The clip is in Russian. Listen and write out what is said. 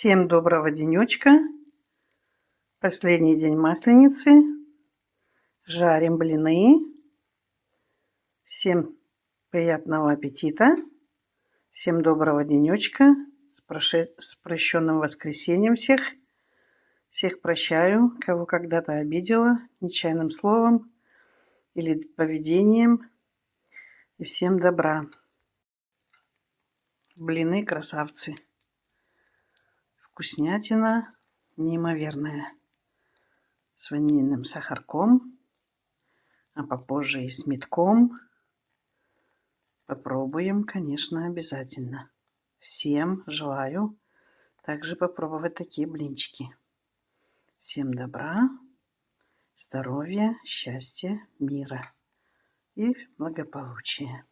Всем доброго денечка. Последний день Масленицы. Жарим блины. Всем приятного аппетита. Всем доброго денечка. С прощенным воскресеньем всех. Всех прощаю, кого когда-то обидела нечаянным словом или поведением. И всем добра. Блины красавцы. Вкуснятина неимоверная. С ванильным сахарком, а попозже и с медком. Попробуем, конечно, обязательно. Всем желаю также попробовать такие блинчики. Всем добра, здоровья, счастья, мира и благополучия.